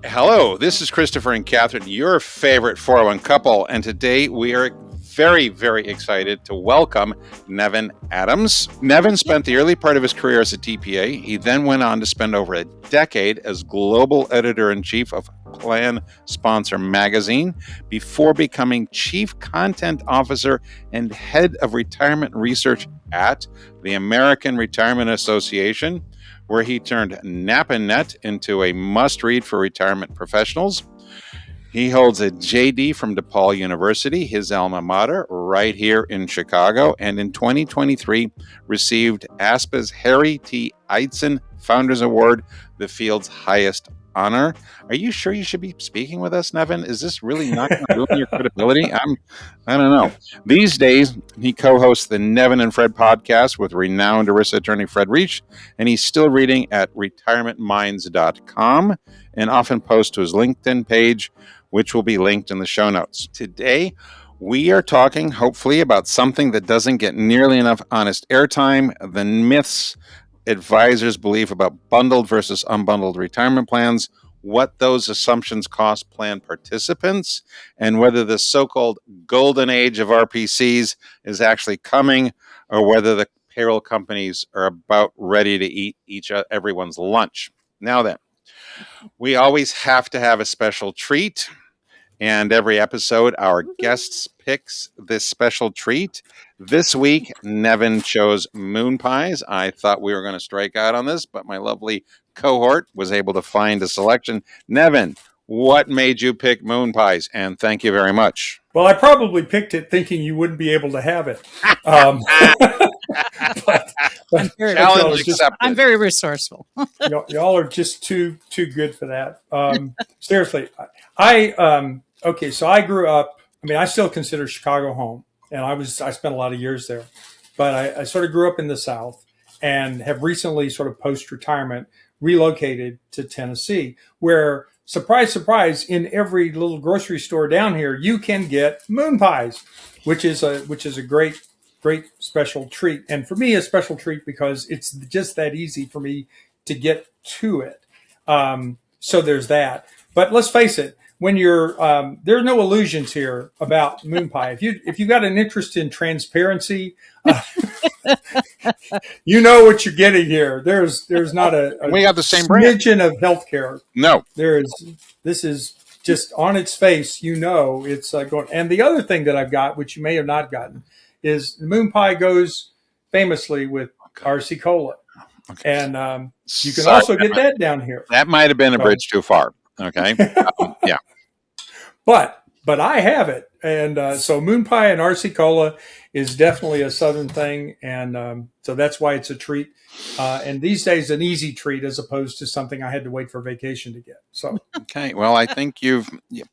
Hello, this is Christopher and Katherine, your favorite 401 couple, and today we are very, very excited to welcome Nevin Adams. Nevin spent the early part of his career as a TPA. He then went on to spend over a decade as global editor-in-chief of Plan Sponsor magazine before becoming chief content officer and head of retirement research at the American Retirement Association, where he turned Nap and Net into a must-read for retirement professionals. He holds a JD from DePaul University, his alma mater, right here in Chicago, and in 2023 received ASPA's Harry T. Eidson Founders Award, the field's highest honor. Are you sure you should be speaking with us, Nevin? Is this really not going to ruin your credibility? I don't know. These days, he co-hosts the Nevin and Fred podcast with renowned ERISA attorney Fred Reach, and he's still reading at retirementminds.com and often posts to his LinkedIn page, which will be linked in the show notes. Today, we are talking, hopefully, about something that doesn't get nearly enough honest airtime, the myths advisors believe about bundled versus unbundled retirement plans, what those assumptions cost plan participants, and whether the so-called golden age of RPCs is actually coming, or whether the payroll companies are about ready to eat everyone's lunch. Now then, we always have to have a special treat. And every episode, our guests picks this special treat. This week, Nevin chose moon pies. I thought we were going to strike out on this, but my lovely cohort was able to find a selection. Nevin, what made you pick moon pies? And thank you very much. Well, I probably picked it thinking you wouldn't be able to have it. I'm very resourceful. y'all are just too good for that. Seriously, so I grew up. I mean, I still consider Chicago home, and I spent a lot of years there. But I sort of grew up in the South and have recently, sort of post-retirement, relocated to Tennessee, where, surprise, surprise, in every little grocery store down here, you can get moon pies, which is a great special treat. And for me, a special treat because it's just that easy for me to get to it. So there's that. But let's face it, when you're there are no illusions here about moon pie. If you got an interest in transparency, you know what you're getting here. There's not a we got the same smidgen of healthcare. No, there is. This is just on its face. You know, it's going. And the other thing that I've got, which you may have not gotten, is the moon pie goes famously with RC Cola, and you can also get that down here. That might have been a bridge too far. Okay, yeah. But I have it, and so moon pie and RC Cola is definitely a Southern thing, and so that's why it's a treat. And these days, an easy treat as opposed to something I had to wait for vacation to get. So okay, well, I think you've. Yeah.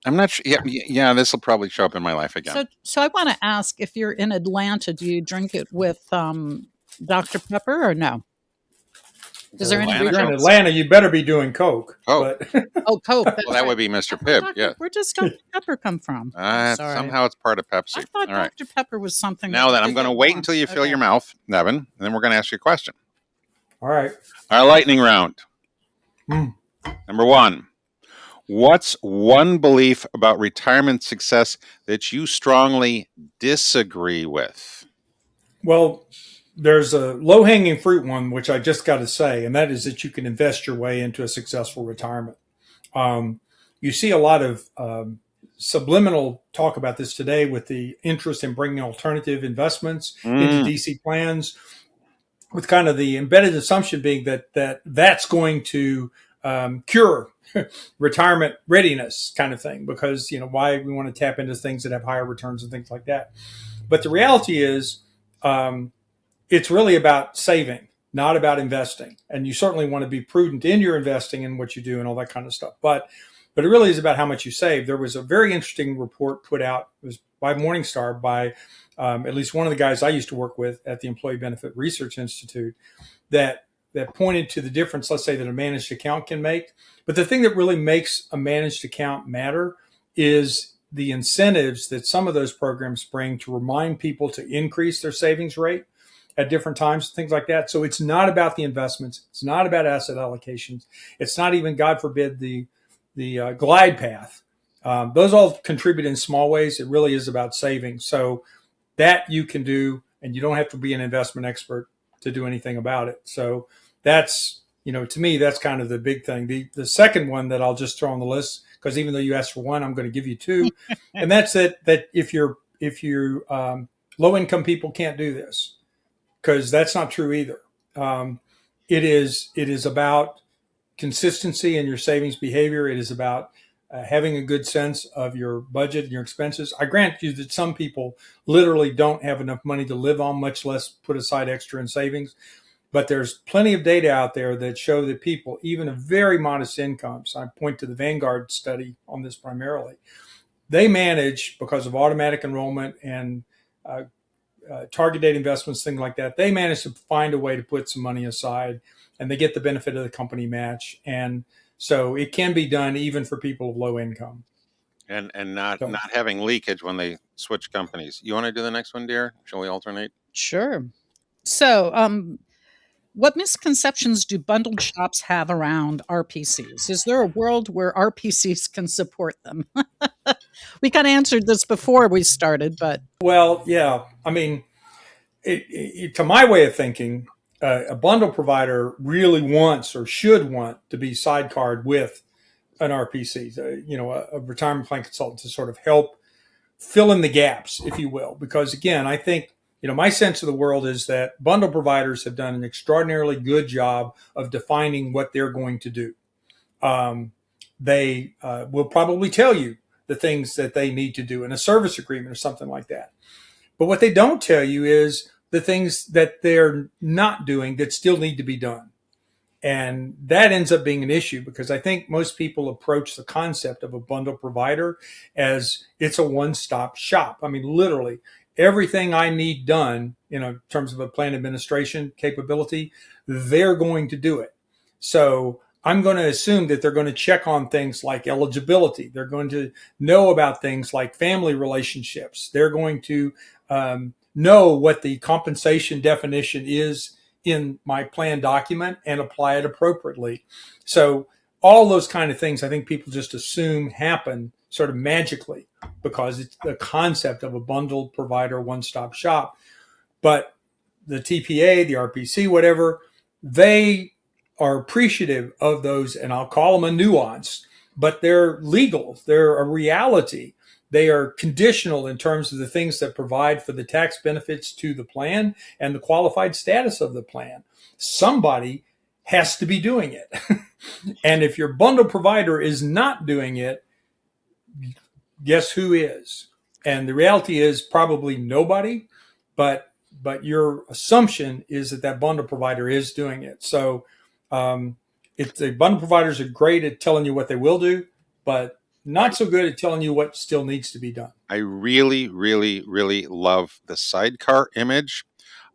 I'm not sure. Yeah, this will probably show up in my life again. So I want to ask, if you're in Atlanta, do you drink it with Dr. Pepper or no? Is there any? If you're in Atlanta, you better be doing Coke. Oh, Coke. Well, that would be Mr. Pibb. Yeah. Where does Dr. Pepper come from? Somehow it's part of Pepsi. I thought Dr. Pepper was something. Now then, I'm going to wait until you fill your mouth, Nevin, and then we're going to ask you a question. All right. Our lightning round. Number one. What's one belief about retirement success that you strongly disagree with? Well, there's a low-hanging fruit one, which I just got to say, and that is that you can invest your way into a successful retirement. You see a lot of subliminal talk about this today with the interest in bringing alternative investments into DC plans, with kind of the embedded assumption being that's going to cure retirement readiness kind of thing, because why we want to tap into things that have higher returns and things like that. But the reality is it's really about saving, not about investing. And you certainly want to be prudent in your investing and what you do and all that kind of stuff. But it really is about how much you save. There was a very interesting report put out, it was by Morningstar, by at least one of the guys I used to work with at the Employee Benefit Research Institute, that pointed to the difference, let's say, that a managed account can make. But the thing that really makes a managed account matter is the incentives that some of those programs bring to remind people to increase their savings rate. at different times, things like that. So it's not about the investments. It's not about asset allocations. It's not even, God forbid, the glide path. Those all contribute in small ways. It really is about saving. So that you can do, and you don't have to be an investment expert to do anything about it. So that's, to me, that's kind of the big thing. The second one that I'll just throw on the list, because even though you asked for one, I'm going to give you two, and that's that if you're low income people can't do this, because that's not true either. It is about consistency in your savings behavior. It is about having a good sense of your budget and your expenses. I grant you that some people literally don't have enough money to live on, much less put aside extra in savings. But there's plenty of data out there that show that people, even of very modest incomes, I point to the Vanguard study on this primarily, they manage, because of automatic enrollment and target date investments, things like that, they manage to find a way to put some money aside, and they get the benefit of the company match. And so it can be done even for people of low income. And not having leakage when they switch companies. You want to do the next one, dear? Shall we alternate? Sure. So, what misconceptions do bundled shops have around RPCs? Is there a world where RPCs can support them? We kind of answered this before we started, but. Well, yeah. I mean, to my way of thinking, a bundle provider really wants or should want to be sidecarred with an RPC, a retirement plan consultant, to sort of help fill in the gaps, if you will. Because again, I think, my sense of the world is that bundle providers have done an extraordinarily good job of defining what they're going to do. They will probably tell you the things that they need to do in a service agreement or something like that. But what they don't tell you is the things that they're not doing that still need to be done. And that ends up being an issue, because I think most people approach the concept of a bundle provider as it's a one-stop shop. I mean, literally everything I need done, in terms of a plan administration capability, they're going to do it. So I'm going to assume that they're going to check on things like eligibility. They're going to know about things like family relationships. They're going to know what the compensation definition is in my plan document and apply it appropriately. So all those kind of things, I think people just assume happen sort of magically because it's the concept of a bundled provider, one-stop shop. But the TPA, the RPC, whatever, they are appreciative of those, and I'll call them a nuance, but they're legal. They're a reality. They are conditional in terms of the things that provide for the tax benefits to the plan and the qualified status of the plan. Somebody has to be doing it. And if your bundle provider is not doing it, guess who is? And the reality is probably nobody, but your assumption is that bundle provider is doing it. So the bundle providers are great at telling you what they will do, but not so good at telling you what still needs to be done. I really, really, really love the sidecar image.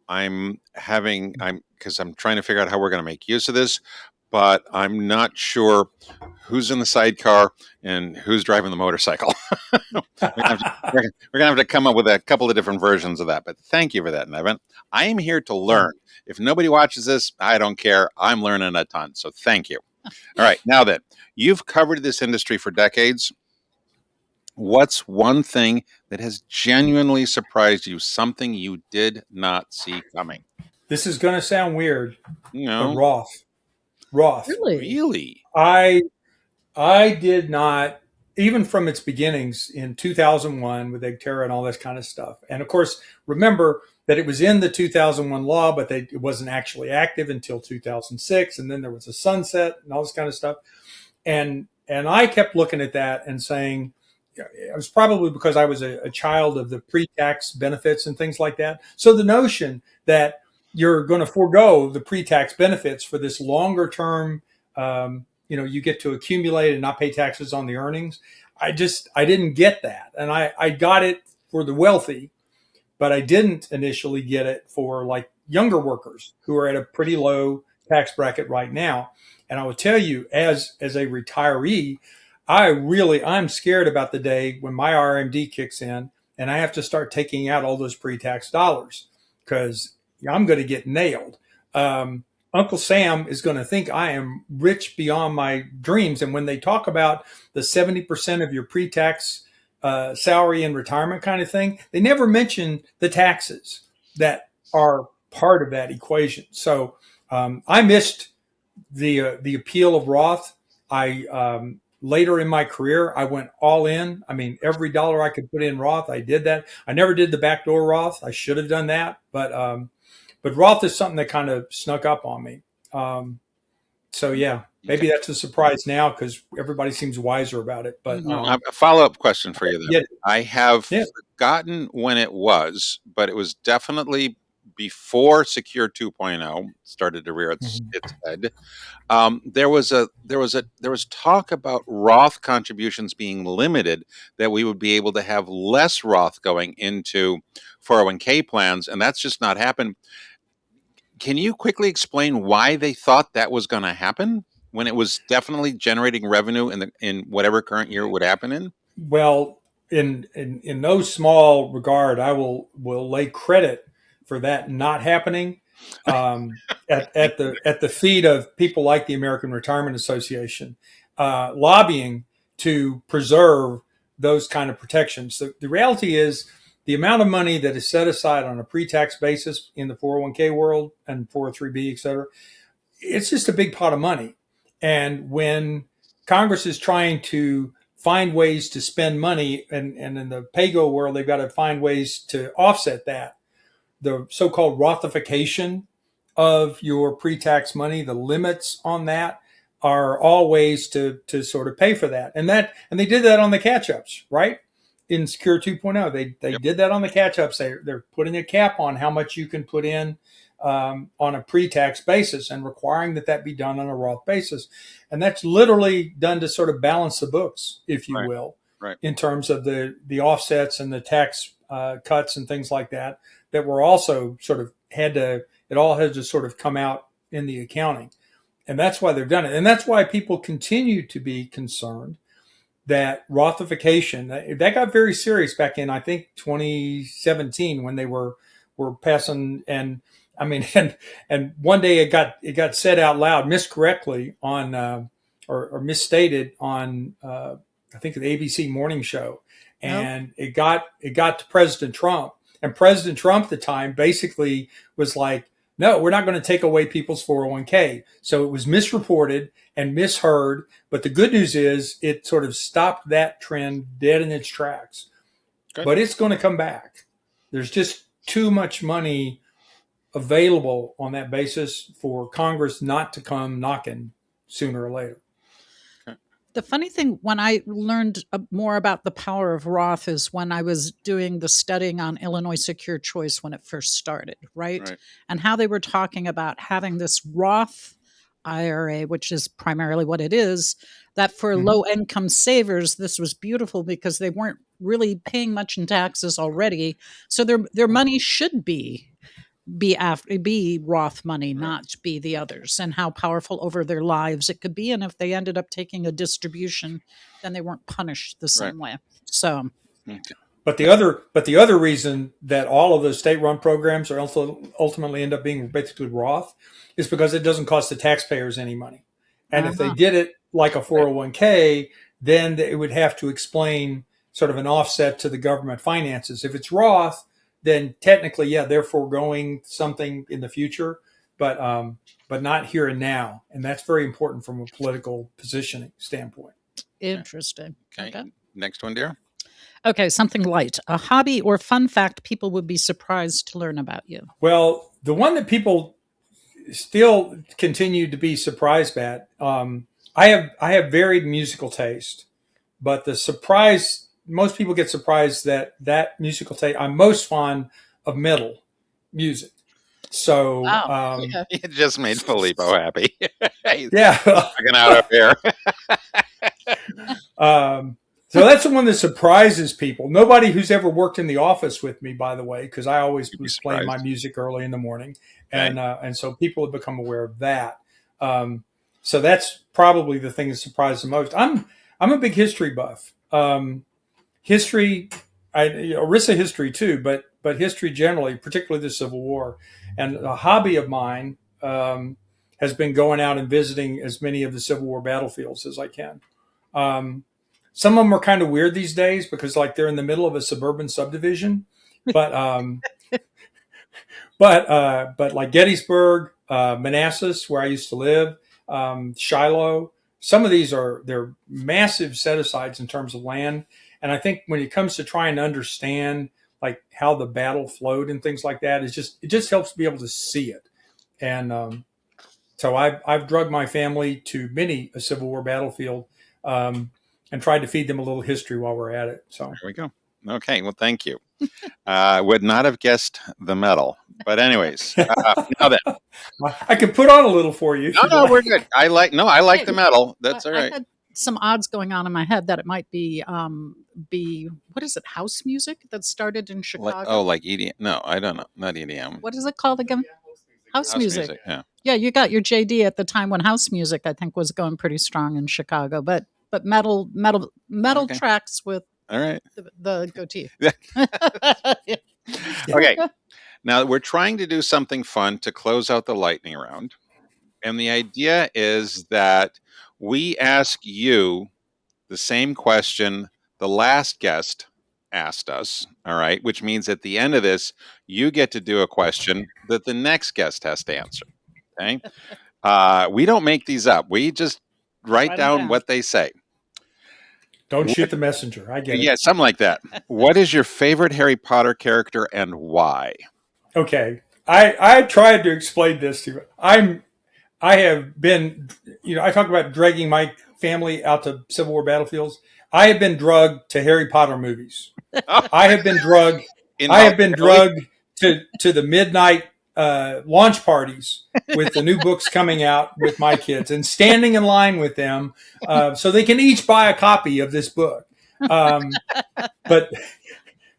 Because I'm trying to figure out how we're going to make use of this, but I'm not sure who's in the sidecar and who's driving the motorcycle. We're going to have to come up with a couple of different versions of that. But thank you for that, Nevin. I am here to learn. If nobody watches this, I don't care. I'm learning a ton. So thank you. All right. Now then, you've covered this industry for decades. What's one thing that has genuinely surprised you, something you did not see coming? This is going to sound weird. No. Roth. Really? I did not, even from its beginnings in 2001 with Egterra and all this kind of stuff. And of course, remember that it was in the 2001 law, but it wasn't actually active until 2006. And then there was a sunset and all this kind of stuff. And I kept looking at that and saying, it was probably because I was a child of the pre-tax benefits and things like that. So the notion that you're going to forego the pre-tax benefits for this longer term, you get to accumulate and not pay taxes on the earnings. I didn't get that. And I got it for the wealthy, but I didn't initially get it for like younger workers who are at a pretty low tax bracket right now. And I will tell you, as a retiree, I'm scared about the day when my RMD kicks in and I have to start taking out all those pre-tax dollars, because I'm going to get nailed. Uncle Sam is going to think I am rich beyond my dreams. And when they talk about the 70% of your pre-tax salary in retirement kind of thing, they never mention the taxes that are part of that equation. So I missed the appeal of Roth. I later in my career, I went all in. I mean, every dollar I could put in Roth, I did that. I never did the backdoor Roth. I should have done that, but Roth is something that kind of snuck up on me. So yeah, maybe that's a surprise now because everybody seems wiser about it. But I have a follow-up question for you, then. Yeah. I have Yeah. forgotten when it was, but it was definitely before Secure 2.0 started to rear its head. There was talk about Roth contributions being limited, that we would be able to have less Roth going into 401k plans, and that's just not happened. Can you quickly explain why they thought that was going to happen when it was definitely generating revenue in whatever current year it would happen in? Well, in no small regard, I will lay credit for that not happening at the feet of people like the American Retirement Association, lobbying to preserve those kind of protections. The reality is the amount of money that is set aside on a pre-tax basis in the 401k world and 403b, et cetera, it's just a big pot of money. And when Congress is trying to find ways to spend money, and in the PAYGO world, they've got to find ways to offset that. The so-called Rothification of your pre-tax money, the limits on that are all ways to sort of pay for that. And they did that on the catch-ups, right? In Secure 2.0, they did that on the catch-ups. They're putting a cap on how much you can put in on a pre-tax basis and requiring that be done on a Roth basis. And that's literally done to sort of balance the books, if you will, in terms of the offsets and the tax cuts and things like that were also sort of it all had to sort of come out in the accounting. And that's why they've done it. And that's why people continue to be concerned that Rothification, that got very serious back in, I think, 2017 when they were passing. And I mean, and one day it got said out loud miscorrectly on or misstated on I think the ABC morning show, and it got to President Trump, and President Trump at the time basically was like, no, we're not going to take away people's 401k. So it was misreported and misheard. But the good news is it sort of stopped that trend dead in its tracks. Good. But it's going to come back. There's just too much money available on that basis for Congress not to come knocking sooner or later. The funny thing, when I learned more about the power of Roth is when I was doing the studying on Illinois Secure Choice when it first started, right? And how they were talking about having this Roth IRA, which is primarily what it is, that for low-income savers, this was beautiful because they weren't really paying much in taxes already. So their money should be Roth money, not be the others, and how powerful over their lives it could be. And if they ended up taking a distribution, then they weren't punished the same way. So, but the other reason that all of those state-run programs are also ultimately end up being basically Roth is because it doesn't cost the taxpayers any money. And if they did it like a 401k, then it would have to explain sort of an offset to the government finances. If it's Roth, then technically, they're foregoing something in the future, but not here and now. And that's very important from a political positioning standpoint. Interesting. Okay. Next one, dear. Okay, something light. A hobby or fun fact people would be surprised to learn about you. Well, the one that people still continue to be surprised at, I have varied musical taste, but the surprise, most people get surprised that musical taste. I'm most fond of metal music. So it just made Filippo happy. Yeah, fucking out of here. So that's the one that surprises people. Nobody who's ever worked in the office with me, by the way, because I always was playing my music early in the morning, and so people have become aware of that. So that's probably the thing that surprised the most. I'm a big history buff. History, ERISA history too, but but history generally, particularly the Civil War. And a hobby of mine has been going out and visiting as many of the Civil War battlefields as I can. Um, some of them are kind of weird these days because like they're in the middle of a suburban subdivision, but but like Gettysburg, Manassas, where I used to live, Shiloh. Some of these they're massive set asides in terms of land, and I think when it comes to trying to understand like how the battle flowed and things like that, it just helps to be able to see it. And so I've drugged my family to many a Civil War battlefield and tried to feed them a little history while we're at it. So there we go. Okay, well, thank you. Would not have guessed the medal, but anyways, now then, I can put on a little for you. No, we're good. I like the medal. That's all right. I had some odds going on in my head that it might be what is it, house music that started in Chicago? Like EDM? No, I don't know. Not EDM. What is it called again? House music. Yeah. Yeah, you got your JD at the time when house music, I think, was going pretty strong in Chicago. But metal Okay. tracks with All right. the goatee. Okay. Now we're trying to do something fun to close out the lightning round. And the idea is that we ask you the same question the last guest asked us. All right. Which means at the end of this, you get to do a question that the next guest has to answer. Okay. We don't make these up. We just write down what they say. Don't shoot the messenger. I get it. Yeah, something like that. What is your favorite Harry Potter character and why? Okay. I tried to explain this to you. I have been, I talk about dragging my family out to Civil War battlefields. I have been drugged to Harry Potter movies. I have been drugged. I have been drugged to the midnight launch parties with the new books coming out with my kids and standing in line with them so they can each buy a copy of this book. But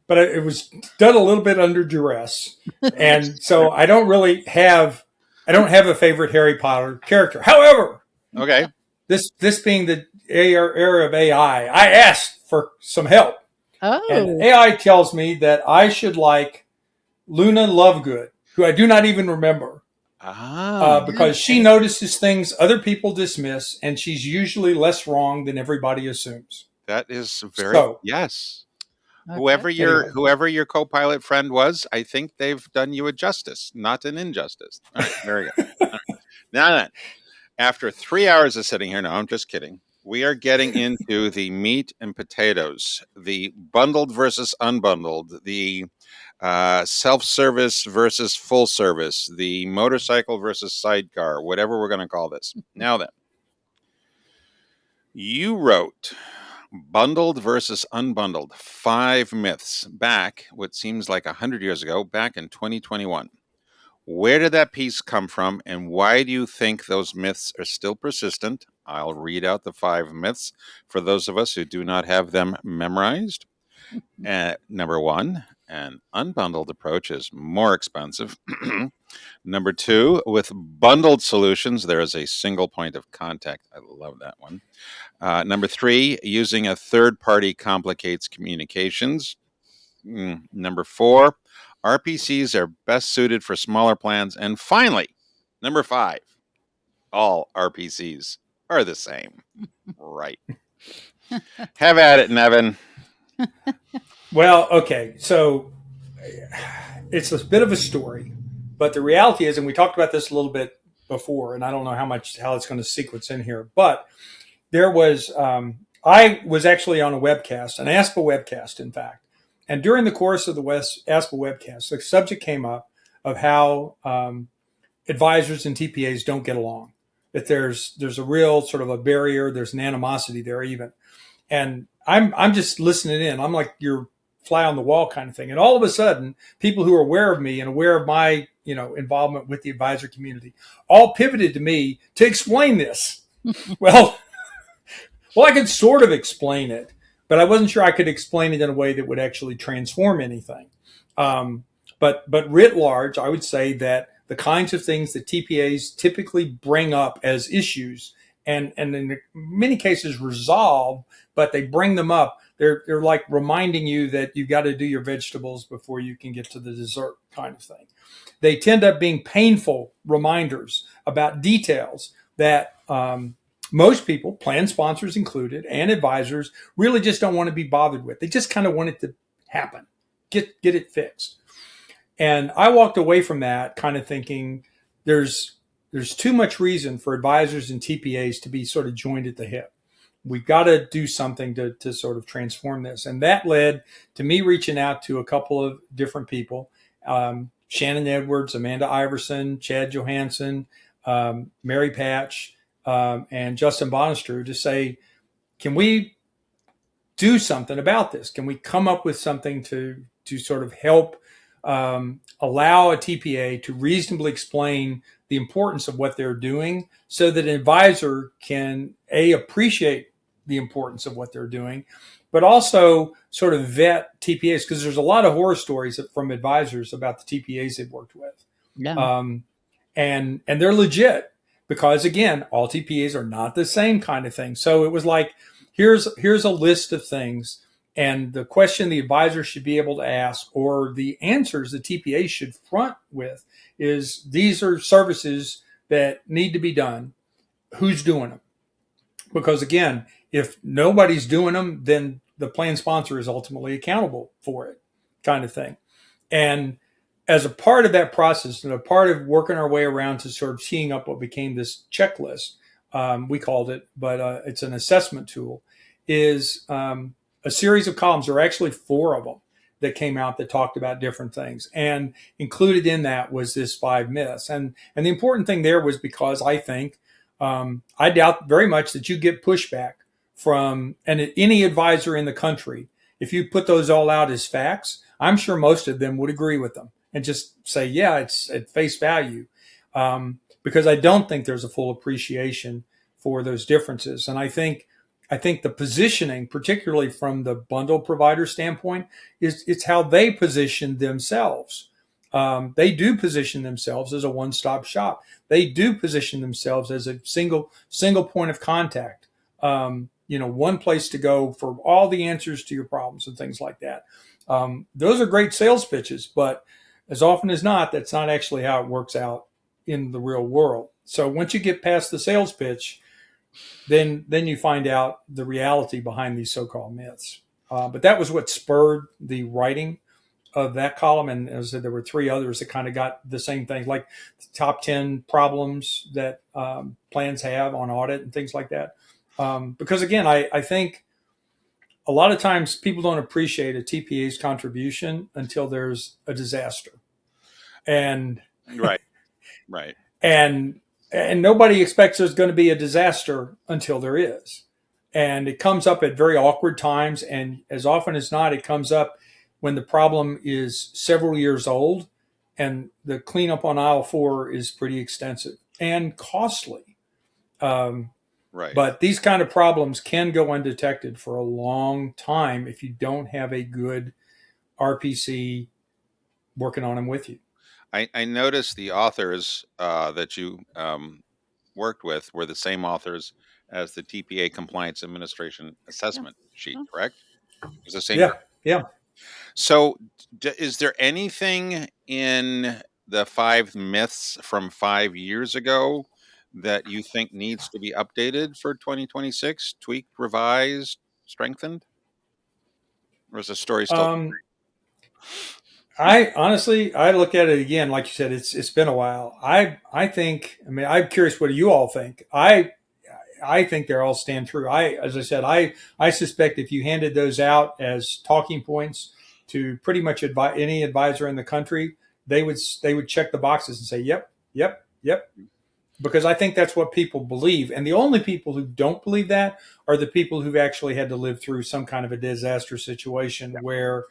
it was done a little bit under duress, and so I don't have a favorite Harry Potter character. However, okay, this being the era of AI, I asked for some help. Oh. And AI tells me that I should like Luna Lovegood, who I do not even remember, because she notices things other people dismiss, and she's usually less wrong than everybody assumes. That is yes. Okay. Whoever your co-pilot friend was, I think they've done you a justice, not an injustice. All right, very good. Right. Now then, after 3 hours of sitting here, no, I'm just kidding. We are getting into the meat and potatoes, the bundled versus unbundled, the self-service versus full service, the motorcycle versus sidecar, whatever we're going to call this. Now then, you wrote bundled versus unbundled, 5 myths back, what seems like 100 years ago, back in 2021. Where did that piece come from, and why do you think those myths are still persistent? I'll read out the 5 myths for those of us who do not have them memorized. Number 1, an unbundled approach is more expensive. Number 2, with bundled solutions, there is a single point of contact. I love that one. Number 3, using a third party complicates communications. Number 4, RPCs are best suited for smaller plans. And finally, number 5, all RPCs are the same. Right. Have at it, Nevin. Well, okay. So it's a bit of a story, but the reality is, and we talked about this a little bit before, and I don't know how it's going to sequence in here, but there was, I was actually on a webcast, an ASPA webcast, in fact. And during the course of the ASPA webcast, the subject came up of how advisors and TPAs don't get along. That there's a real sort of a barrier, there's an animosity there even. And I'm just listening in. I'm like your fly on the wall kind of thing. And all of a sudden, people who are aware of me and aware of my, involvement with the advisor community all pivoted to me to explain this. Well, I could sort of explain it, but I wasn't sure I could explain it in a way that would actually transform anything. But writ large, I would say that the kinds of things that TPAs typically bring up as issues and in many cases resolve, but they bring them up. They're like reminding you that you got to do your vegetables before you can get to the dessert kind of thing. They tend up being painful reminders about details that most people, plan sponsors included, and advisors, really just don't want to be bothered with. They just kind of want it to happen, get it fixed. And I walked away from that kind of thinking there's too much reason for advisors and TPAs to be sort of joined at the hip. We've got to do something to sort of transform this. And that led to me reaching out to a couple of different people, Shannon Edwards, Amanda Iverson, Chad Johansson, Mary Patch, and Justin Bonestrew to say, can we do something about this? Can we come up with something to sort of help allow a TPA to reasonably explain the importance of what they're doing so that an advisor can appreciate the importance of what they're doing, but also sort of vet TPAs, because there's a lot of horror stories from advisors about the TPAs they've worked with. Yeah. And they're legit, because again, all TPAs are not the same kind of thing. So it was like, here's a list of things, and the question the advisor should be able to ask, or the answers the TPA should front with, is these are services that need to be done. Who's doing them? Because again, if nobody's doing them, then the plan sponsor is ultimately accountable for it, kind of thing. And as a part of that process, and a part of working our way around to sort of teeing up what became this checklist, we called it, but it's an assessment tool, is a series of columns. There are actually 4 of them that came out that talked about different things. And included in that was this 5 myths. And the important thing there was because I think, I doubt very much that you get pushback from any advisor in the country. If you put those all out as facts, I'm sure most of them would agree with them and just say, yeah, it's at face value. Because I don't think there's a full appreciation for those differences. And I think the positioning, particularly from the bundle provider standpoint, it's how they position themselves. They do position themselves as a one-stop shop. They do position themselves as a single point of contact. One place to go for all the answers to your problems and things like that. Those are great sales pitches, but as often as not, that's not actually how it works out in the real world. So once you get past the sales pitch, then you find out the reality behind these so-called myths. But that was what spurred the writing of that column. And as I said, there were 3 others that kind of got the same things, like the top 10 problems that plans have on audit and things like that. Because again, I think a lot of times people don't appreciate a TPA's contribution until there's a disaster. And Right. and nobody expects there's going to be a disaster until there is. And it comes up at very awkward times. And as often as not, it comes up when the problem is several years old and the cleanup on aisle 4 is pretty extensive and costly. Right. But these kind of problems can go undetected for a long time if you don't have a good RPC working on them with you. I noticed the authors that you worked with were the same authors as the TPA Compliance Administration Assessment Sheet, correct? It was the same. Yeah. So is there anything in the 5 myths from 5 years ago that you think needs to be updated for 2026, tweaked, revised, strengthened? Or is the story still? I honestly, I look at it again, like you said, it's been a while. I think, I mean, I'm curious, what do you all think? I think they're all stand true. As I said, I suspect if you handed those out as talking points to pretty much any advisor in the country, they would check the boxes and say, yep, because I think that's what people believe. And the only people who don't believe that are the people who've actually had to live through some kind of a disaster situation where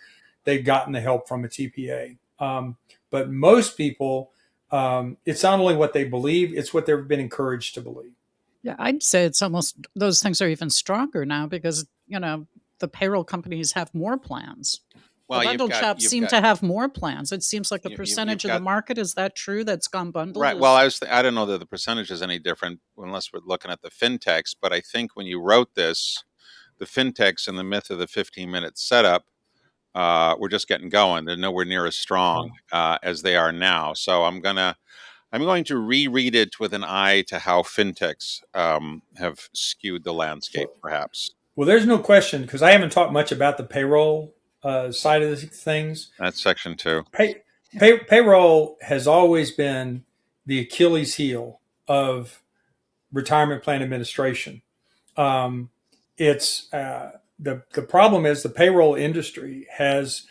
they've gotten the help from a TPA. But most people, it's not only what they believe, it's what they've been encouraged to believe. Yeah, I'd say it's almost, those things are even stronger now because, the payroll companies have more plans. The Well, bundled shops you've seem got to have more plans. It seems like a you've percentage of the got market. Is that true? That's gone bundled? right. Well, I don't know that the percentage is any different unless we're looking at the fintechs. But I think when you wrote this, the fintechs and the myth of the 15-minute setup were just getting going. They're nowhere near as strong as they are now. So I'm going to reread it with an eye to how fintechs have skewed the landscape, perhaps. Well, there's no question because I haven't talked much about the payroll side of things. That's section two. Payroll has always been the Achilles heel of retirement plan administration. It's the problem is the payroll industry has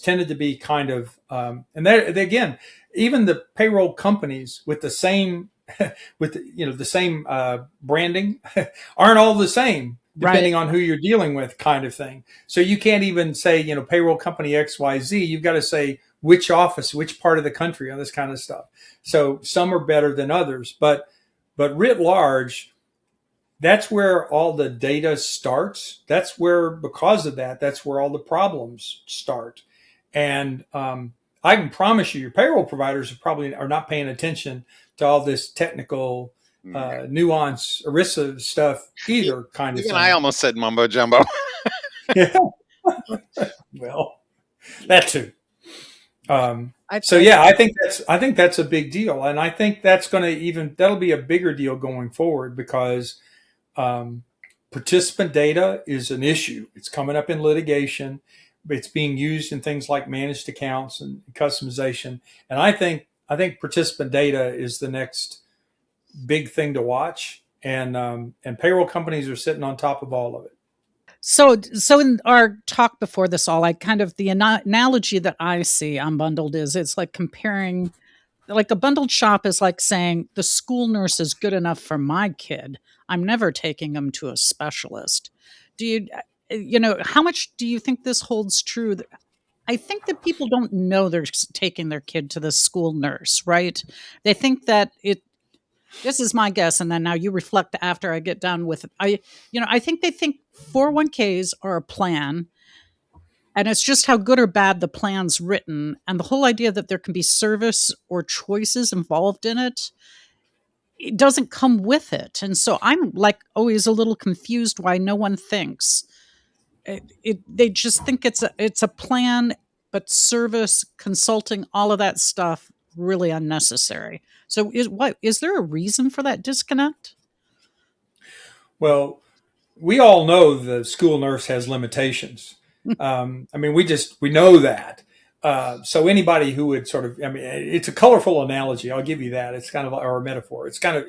tended to be kind of and that again, even the payroll companies with the same with the same branding aren't all the same depending on who you're dealing with, kind of thing. So you can't even say payroll company XYZ. You've got to say which office, which part of the country, and this kind of stuff. So some are better than others, but writ large, that's where all the data starts. That's where, because of that, that's where all the problems start. And I can promise you, your payroll providers are not paying attention to all this technical nuance, ERISA stuff either, kind of Even thing. I almost said mumbo jumbo. Yeah. Well, that too. So yeah, I think that's a big deal, and I think that'll be a bigger deal going forward because participant data is an issue. It's coming up in litigation. It's being used in things like managed accounts and customization, and I think participant data is the next big thing to watch, and payroll companies are sitting on top of all of it. So in our talk before this all, the analogy that I see on bundled is it's like comparing, like a bundled shop is like saying the school nurse is good enough for my kid. I'm never taking him to a specialist. How much do you think this holds true? I think that people don't know they're taking their kid to the school nurse, right? They think that this is my guess, and then now you reflect after I get done with it. I think they think 401ks are a plan, and it's just how good or bad the plan's written, and the whole idea that there can be service or choices involved in it doesn't come with it. And so I'm like always a little confused why no one thinks they just think it's a plan, but service, consulting, all of that stuff really unnecessary. So is there a reason for that disconnect? Well, we all know the school nurse has limitations. We know that. So anybody who would it's a colorful analogy. I'll give you that. It's kind of, or a metaphor. It's kind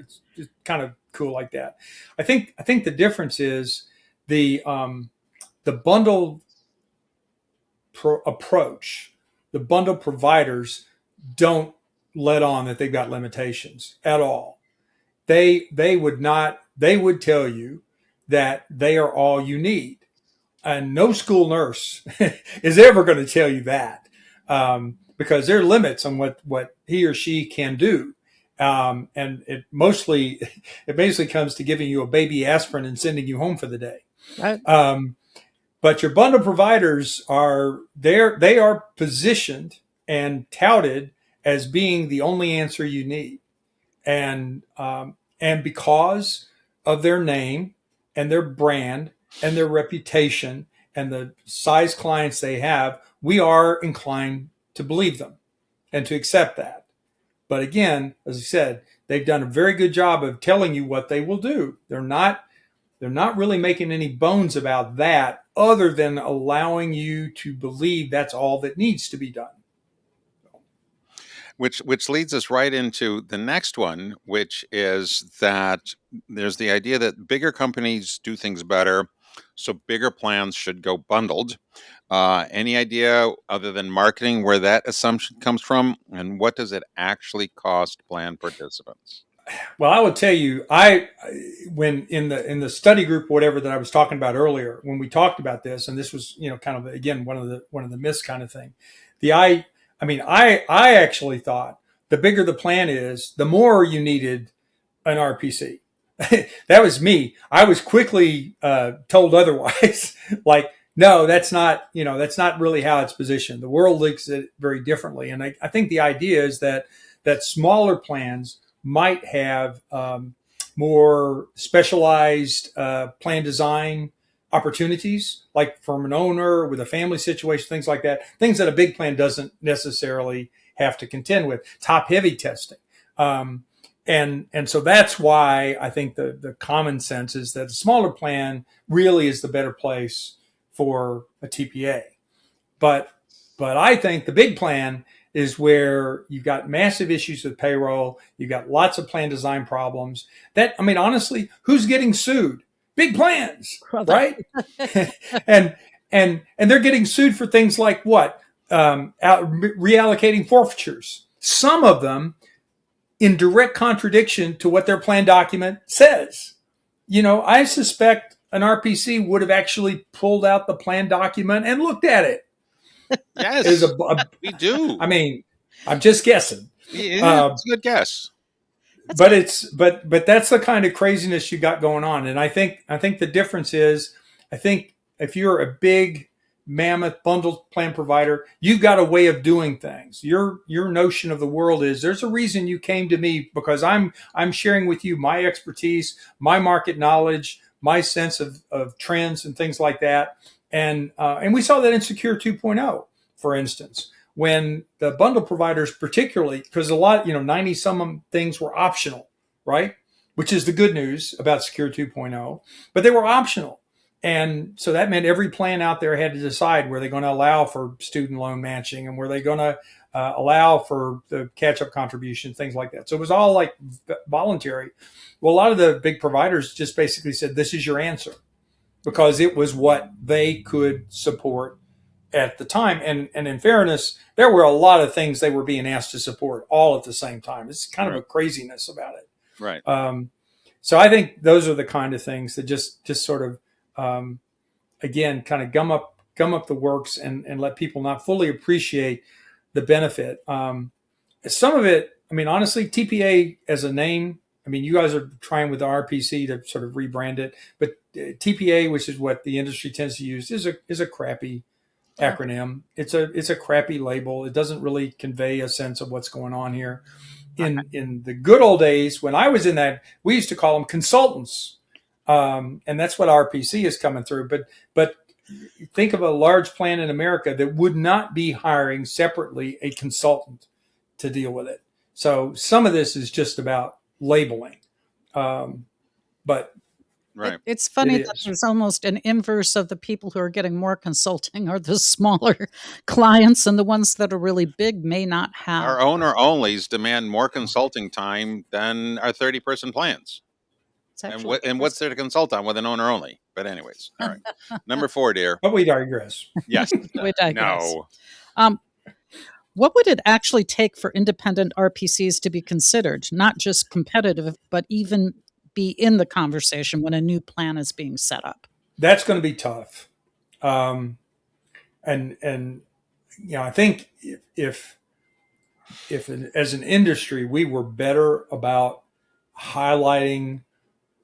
of cool like that. I think the difference is the bundle approach. The bundle providers don't let on that they've got limitations at all. They would tell you that they are all you need. And no school nurse is ever going to tell you that because there are limits on what he or she can do. And it basically comes to giving you a baby aspirin and sending you home for the day. Right. But your bundle providers they are positioned and touted as being the only answer you need. And because of their name and their brand and their reputation and the size clients they have, we are inclined to believe them and to accept that. But again, as I said, they've done a very good job of telling you what they will do. They're not really making any bones about that other than allowing you to believe that's all that needs to be done. Which leads us right into the next one, which is that there's the idea that bigger companies do things better, so bigger plans should go bundled. Any idea other than marketing where that assumption comes from, and what does it actually cost plan participants? Well, I would tell you, when in the study group, whatever that I was talking about earlier, when we talked about this, and this was kind of again one of the myths kind of thing. I actually thought the bigger the plan is, the more you needed an RPC. That was me. I was quickly told otherwise. Like, No, that's not really how it's positioned. The world looks at it very differently. And I think the idea is that smaller plans might have more specialized plan design opportunities, like from an owner with a family situation, things like that, things that a big plan doesn't necessarily have to contend with. Top heavy testing. And so that's why I think the common sense is that a smaller plan really is the better place for a TPA. But I think the big plan is where you've got massive issues with payroll. You've got lots of plan design problems. That, I mean, honestly, who's getting sued? Big plans, right? and they're getting sued for things like what? Reallocating forfeitures. Some of them in direct contradiction to what their plan document says. I suspect an RPC would have actually pulled out the plan document and looked at it. Yes, we do. I mean, I'm just guessing. Yeah, it's a good guess. But that's the kind of craziness you got going on. And I think the difference is, I think if you're a big mammoth bundled plan provider, you've got a way of doing things. Your notion of the world is there's a reason you came to me, because I'm sharing with you my expertise, my market knowledge, my sense of trends and things like that. And we saw that in Secure 2.0, for instance, when the bundle providers, particularly, because a lot, 90 some things were optional, right? Which is the good news about Secure 2.0, but they were optional. And so that meant every plan out there had to decide, were they going to allow for student loan matching, and were they going to allow for the catch-up contribution, things like that. So it was all like voluntary. Well, a lot of the big providers just basically said, this is your answer, because it was what they could support at the time. And in fairness, there were a lot of things they were being asked to support all at the same time. It's kind of a craziness about it. Right. So I think those are the kind of things that just sort of, again, kind of gum up the works and let people not fully appreciate the benefit. Some of it, I mean, honestly, TPA as a name, I mean, you guys are trying with the RPC to sort of rebrand it, but TPA, which is what the industry tends to use, is a crappy acronym. It's a crappy label. It doesn't really convey a sense of what's going on here. In the good old days, when I was in that, we used to call them consultants. And that's what RPC is coming through. But think of a large plan in America that would not be hiring separately a consultant to deal with it. So some of this is just about labeling. But right. It's funny that there's almost an inverse of the people who are getting more consulting are the smaller clients, and the ones that are really big may not have. Our owner-onlys demand more consulting time than our 30-person plans. And what's there to consult on with an owner-only? But anyways, all right. Number 4, dear. But we digress. Yes. We digress. No. What would it actually take for independent RPCs to be considered, not just competitive, but even be in the conversation when a new plan is being set up? That's going to be tough. And I think if as an industry, we were better about highlighting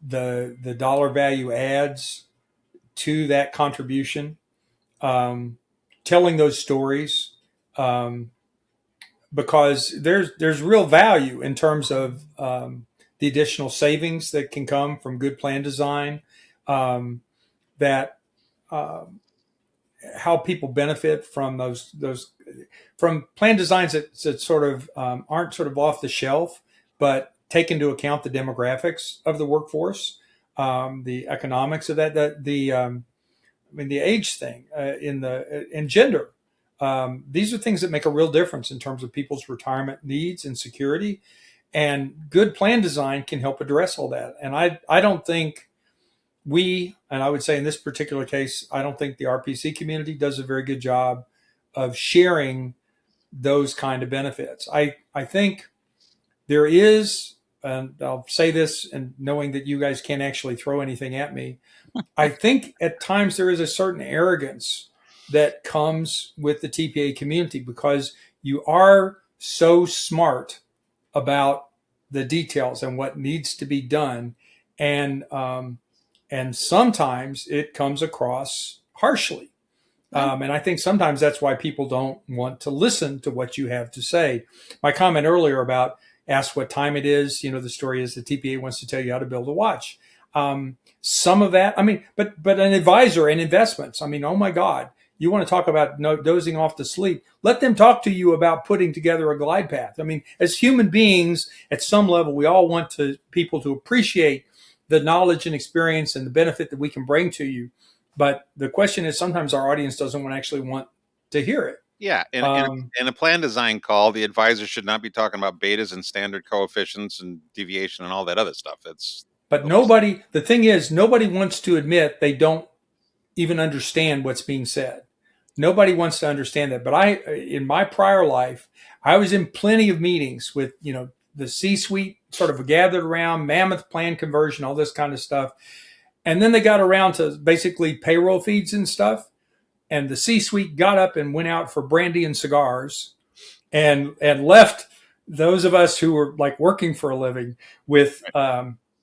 the dollar value adds to that contribution, telling those stories, because there's real value in terms of the additional savings that can come from good plan design, that how people benefit from those from plan designs that sort of aren't sort of off the shelf, but take into account the demographics of the workforce, the economics of that, the age thing, in gender. These are things that make a real difference in terms of people's retirement needs and security. And good plan design can help address all that. And I don't think and I would say in this particular case, I don't think the RPC community does a very good job of sharing those kind of benefits. I think there is, and I'll say this and knowing that you guys can't actually throw anything at me, I think at times there is a certain arrogance that comes with the TPA community, because you are so smart about the details and what needs to be done. And sometimes it comes across harshly. And I think sometimes that's why people don't want to listen to what you have to say. My comment earlier about ask what time it is, the story is the TPA wants to tell you how to build a watch. Some of that, but an advisor and investments, oh my God, you want to talk about dozing off to sleep. Let them talk to you about putting together a glide path. As human beings, at some level, we all want people to appreciate the knowledge and experience and the benefit that we can bring to you. But the question is, sometimes our audience doesn't actually want to hear it. Yeah. In a plan design call, the advisor should not be talking about betas and standard coefficients and deviation and all that other stuff. The thing is, nobody wants to admit they don't even understand what's being said. Nobody wants to understand that. But in my prior life, I was in plenty of meetings with, the C-suite sort of gathered around, mammoth plan conversion, all this kind of stuff. And then they got around to basically payroll feeds and stuff. And the C-suite got up and went out for brandy and cigars and left those of us who were like working for a living with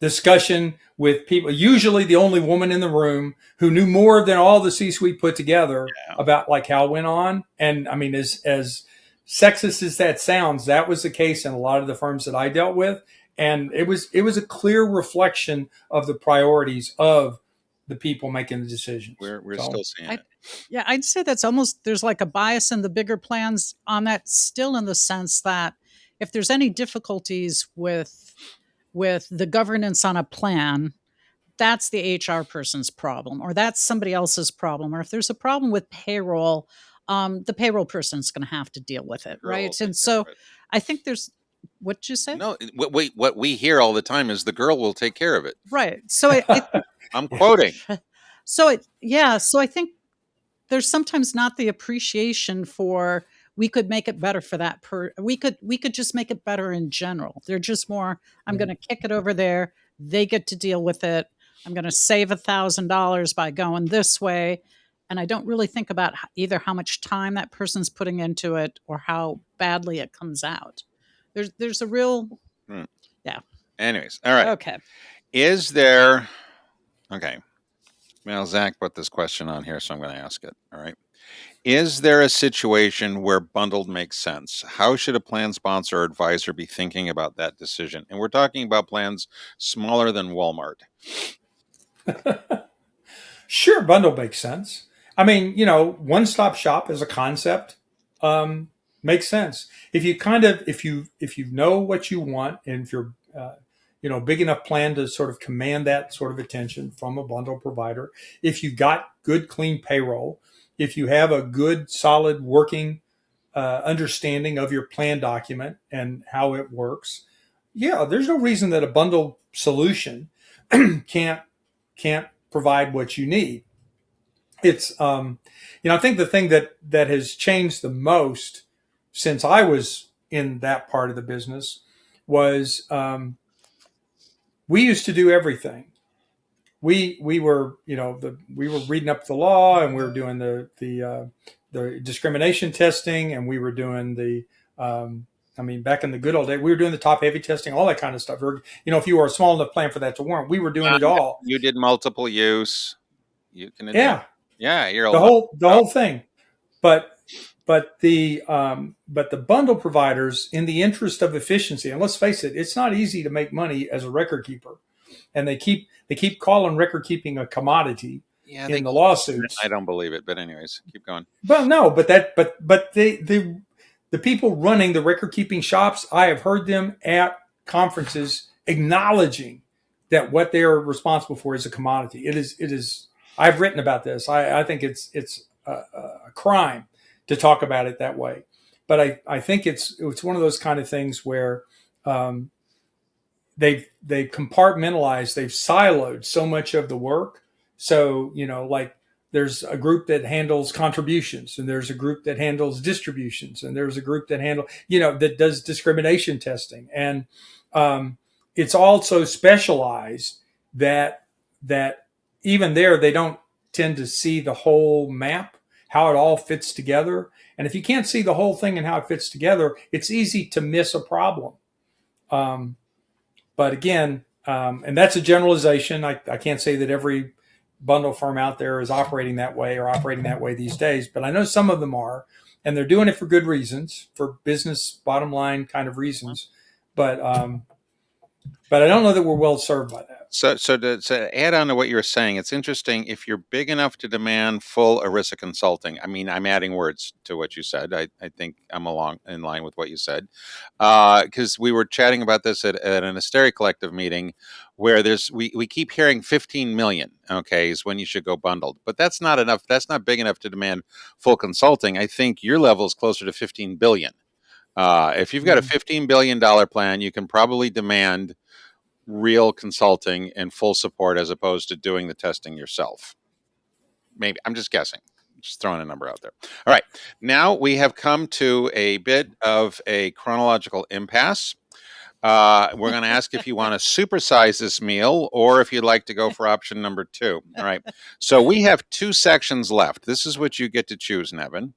discussion with people, usually the only woman in the room who knew more than all the C-suite put together about like how it went on. And as sexist as that sounds, that was the case in a lot of the firms that I dealt with. And it was a clear reflection of the priorities of the people making the decisions. We're still seeing it. Yeah, I'd say that's almost, there's like a bias in the bigger plans on that still, in the sense that if there's any difficulties with the governance on a plan, that's the HR person's problem, or that's somebody else's problem. Or if there's a problem with payroll, the payroll person's going to have to deal with it, right? And so I think there's, what'd you say? No, what we hear all the time is the girl will take care of it. Right. So I'm quoting. So I think there's sometimes not the appreciation for, we could make it better for that we could just make it better in general. They're just more, I'm going to kick it over there. They get to deal with it. I'm going to save $1,000 by going this way. And I don't really think about either how much time that person's putting into it or how badly it comes out. There's a real, yeah. Anyways. All right. Okay. Okay. Well, Zach put this question on here, so I'm going to ask it. All right. Is there a situation where bundled makes sense? How should a plan sponsor or advisor be thinking about that decision? And we're talking about plans smaller than Walmart. Sure, bundle makes sense. One-stop shop as a concept makes sense. If you know what you want, and if you're big enough plan to sort of command that sort of attention from a bundle provider, if you've got good, clean payroll, if you have a good, solid working understanding of your plan document and how it works, there's no reason that a bundle solution can't provide what you need. It's I think the thing that has changed the most since I was in that part of the business was we used to do everything. We were we were reading up the law, and we were doing the discrimination testing, and we were doing the back in the good old days, we were doing the top heavy testing, all that kind of stuff. If you were a small enough plan for that to warrant, we were doing it all. You did multiple use. You can you're the whole thing. But the bundle providers, in the interest of efficiency, and let's face it, it's not easy to make money as a record keeper, and they keep calling record keeping a commodity in the lawsuits. I don't believe it, but anyways, keep going. Well, no, but the people running the record keeping shops, I have heard them at conferences acknowledging that what they are responsible for is a commodity. It is. I've written about this. I think it's a crime to talk about it that way. But I think it's one of those kind of things where they've compartmentalized, they've siloed so much of the work. So, like there's a group that handles contributions, and there's a group that handles distributions, and there's a group that that does discrimination testing. And it's also specialized that even there, they don't tend to see the whole map, how it all fits together. And if you can't see the whole thing and how it fits together, it's easy to miss a problem. But again, and that's a generalization. I can't say that every bundle firm out there is operating that way or operating that way these days, but I know some of them are, and they're doing it for good reasons, for business bottom line kind of reasons. But I don't know that we're well served by that. So to add on to what you're saying, it's interesting if you're big enough to demand full ERISA consulting. I mean, I'm adding words to what you said. I think I'm along in line with what you said, because we were chatting about this at an Hysteria Collective meeting, where we keep hearing 15 million. Okay, is when you should go bundled, but that's not enough. That's not big enough to demand full consulting. I think your level is closer to 15 billion. If you've got a $15 billion plan, you can probably demand real consulting and full support as opposed to doing the testing yourself. Maybe I'm just guessing, just throwing a number out there. All right, now we have come to a bit of a chronological impasse. We're going to ask if you want to supersize this meal or if you'd like to go for option number 2. All right, so we have 2 sections left. This is what you get to choose, Nevin.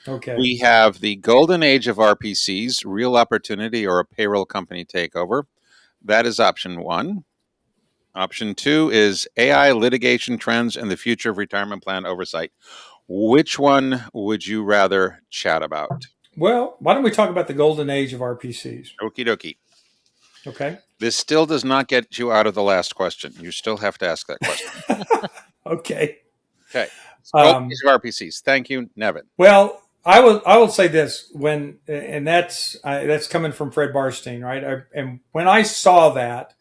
Okay. We have the golden age of RPCs, real opportunity or a payroll company takeover. That is option 1. Option 2 is AI litigation trends and the future of retirement plan oversight. Which one would you rather chat about? Well, why don't we talk about the golden age of RPCs? Okie dokie. Okay. This still does not get you out of the last question. You still have to ask that question. Okay. Okay. Golden age of RPCs. Thank you, Nevin. Well, I will say this and that's coming from Fred Barstein, right? And when I saw that,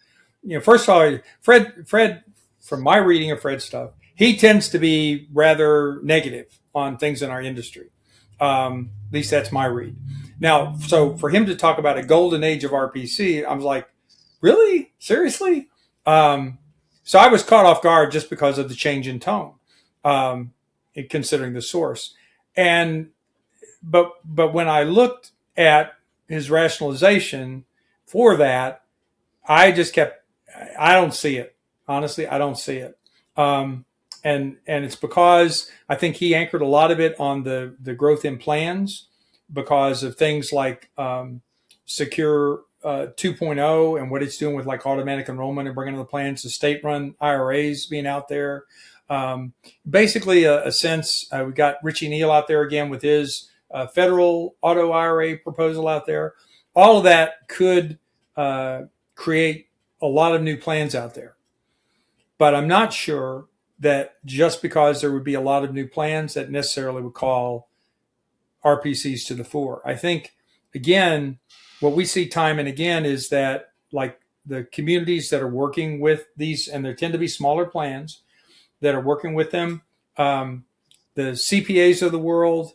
first of all, Fred, from my reading of Fred's stuff, he tends to be rather negative on things in our industry. At least that's my read. Now, so for him to talk about a golden age of RPC, I was like, really? Seriously? So I was caught off guard just because of the change in tone, considering the source. But when I looked at his rationalization for that, I don't see it. Honestly, I don't see it. And it's because I think he anchored a lot of it on the growth in plans because of things like Secure 2.0 and what it's doing with like automatic enrollment and bringing the plans to state-run IRAs being out there. Basically, a sense, we got Richie Neal out there again with his federal auto IRA proposal out there. All of that could create a lot of new plans out there. But I'm not sure that just because there would be a lot of new plans that necessarily would call RPCs to the fore. I think, again, what we see time and again is that like the communities that are working with these, and there tend to be smaller plans that are working with them, the CPAs of the world